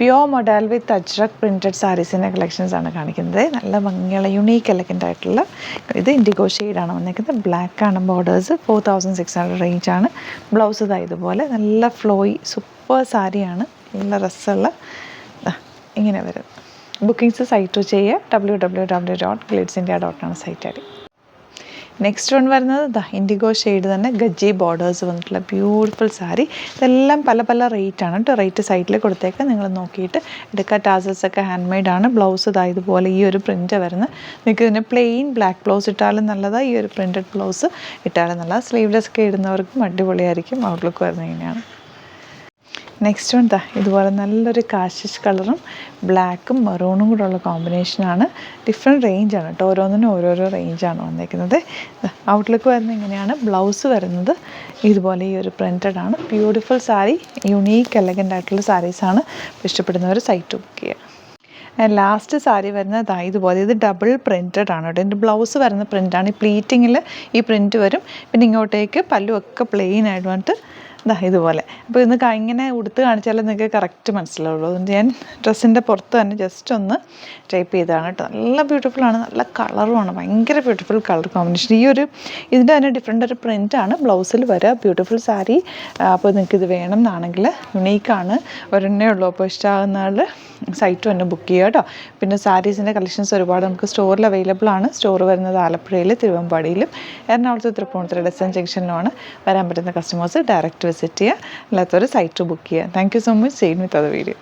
Pure modal വിത്ത് ajrak printed സാരീസിൻ്റെ കളക്ഷൻസാണ് കാണിക്കുന്നത്. നല്ല ഭംഗിയുള്ള യുണീക്ക് എലഗൻ്റ് ആയിട്ടുള്ള ഇത് ഇൻഡിഗോ ഷെയ്ഡാണ് വന്നിരിക്കുന്നത്. ബ്ലാക്കാണ് ബോർഡേഴ്സ്. 4600 റേഞ്ചാണ്. ബ്ലൗസ് ഇതാ ഇതുപോലെ നല്ല ഫ്ലോയി സൂപ്പർ സാരിയാണ്. നല്ല രസമുള്ള ഇങ്ങനെ വരും. ബുക്കിംഗ്സ് സൈറ്റ് ചെയ്യുക. www.glitzindia.com site ID. Next one വരുന്നത് ഇൻഡിഗോ ഷെയ്ഡ് തന്നെ ഗജ്ജി ബോർഡേഴ്സ് വന്നിട്ടുള്ള ബ്യൂട്ടിഫുൾ സാരി. ഇതെല്ലാം പല പല റേറ്റാണ് കേട്ടോ. റേറ്റ് സൈറ്റിൽ കൊടുത്തേക്കാം, നിങ്ങൾ നോക്കിയിട്ട് എടുക്കുക. ടാസൽസൊക്കെ ഹാൻഡ് മെയ്ഡാണ്. ബ്ലൗസ് ഇതാ ഇതുപോലെ ഈ ഒരു പ്രിൻ്റ് വരുന്നത്. നിങ്ങൾക്ക് ഇതിന് പ്ലെയിൻ ബ്ലാക്ക് ബ്ലൗസ് ഇട്ടാലും നല്ലതാണ്, ഈ ഒരു പ്രിൻറ്റഡ് ബ്ലൗസ് ഇട്ടാലും നല്ലതാണ്. സ്ലീവ്ലെസ് ഒക്കെ ഇടുന്നവർക്കും അടിപൊളിയായിരിക്കും. ഔട്ട്ലുക്ക് വരുന്നത് ഇങ്ങനെയാണ്. നെക്സ്റ്റ് വൺ ഇതുപോലെ നല്ലൊരു കാഷിഷ് കളറും ബ്ലാക്കും മെറൂണും കൂടെ ഉള്ള കോമ്പിനേഷനാണ്. ഡിഫറെൻറ്റ് റേഞ്ചാണ് കേട്ടോ, ഓരോന്നിനും ഓരോരോ റേഞ്ചാണ് വന്നിരിക്കുന്നത്. ഔട്ട്ലുക്ക് വരുന്നത് ഇങ്ങനെയാണ്. ബ്ലൗസ് വരുന്നത് ഇതുപോലെ ഈ ഒരു പ്രിൻറ്റഡ് ആണ്. ബ്യൂട്ടിഫുൾ സാരി, യുണീക്ക് എലഗൻ്റ് ആയിട്ടുള്ള സാരീസാണ്. ഇഷ്ടപ്പെടുന്നവർ സൈറ്റ് ബുക്ക് ചെയ്യുക. ലാസ്റ്റ് സാരി വരുന്നത് ഇതുപോലെ, ഇത് ഡബിൾ പ്രിൻറ്റഡ് ആണ് കേട്ടോ. ഇതിൻ്റെ ബ്ലൗസ് വരുന്ന പ്രിൻ്റാണ്. ഈ പ്ലീറ്റിങ്ങിൽ ഈ പ്രിൻറ്റ് വരും. പിന്നെ ഇങ്ങോട്ടേക്ക് പല്ലുമൊക്കെ പ്ലെയിൻ ആയിട്ട് വന്നിട്ട് ഇതുപോലെ. അപ്പോൾ ഇന്ന് ഇങ്ങനെ ഉടുത്ത് കാണിച്ചാലേ നിങ്ങൾക്ക് കറക്റ്റ് മനസ്സിലാവുള്ളൂ. അതുകൊണ്ട് ഞാൻ ഡ്രസ്സിൻ്റെ പുറത്ത് തന്നെ ജസ്റ്റ് ഒന്ന് ടൈപ്പ് ചെയ്തതാണ് കേട്ടോ. നല്ല ബ്യൂട്ടിഫുള്ളാണ്, നല്ല കളറുമാണ്, ഭയങ്കര ബ്യൂട്ടിഫുൾ കളർ കോമ്പിനേഷൻ. ഇതിൻ്റെ തന്നെ ഡിഫറെൻ്റ് ഒരു പ്രിൻ്റാണ് ബ്ലൗസിൽ വരിക. ബ്യൂട്ടിഫുൾ സാരി. അപ്പോൾ നിങ്ങൾക്ക് ഇത് വേണം എന്നാണെങ്കിൽ യുണീക്കാണ്, ഒരെണ്ണേ ഉള്ളൂ. അപ്പോൾ ഇഷ്ടമാകുന്ന ആൾ സൈറ്റ് തന്നെ ബുക്ക് ചെയ്യുക കേട്ടോ. പിന്നെ സാരീസിൻ്റെ കളക്ഷൻസ് ഒരുപാട് നമുക്ക് സ്റ്റോറിൽ അവൈലബിൾ ആണ്. സ്റ്റോർ വരുന്നത് ആലപ്പുഴയിൽ, തിരുവമ്പാടിയിലും എറണാകുളത്ത് തൃപ്പൂണിത്തുറ ഡെസൻ ജംഗ്ഷനിലുമാണ്. വരാൻ പറ്റുന്ന കസ്റ്റമേഴ്സ് ഡയറക്റ്റ് വിസിറ്റ് ചെയ്യുക, അല്ലാത്തവർ സൈറ്റ് ബുക്ക് ചെയ്യുക. Thank you so much. Same with other video.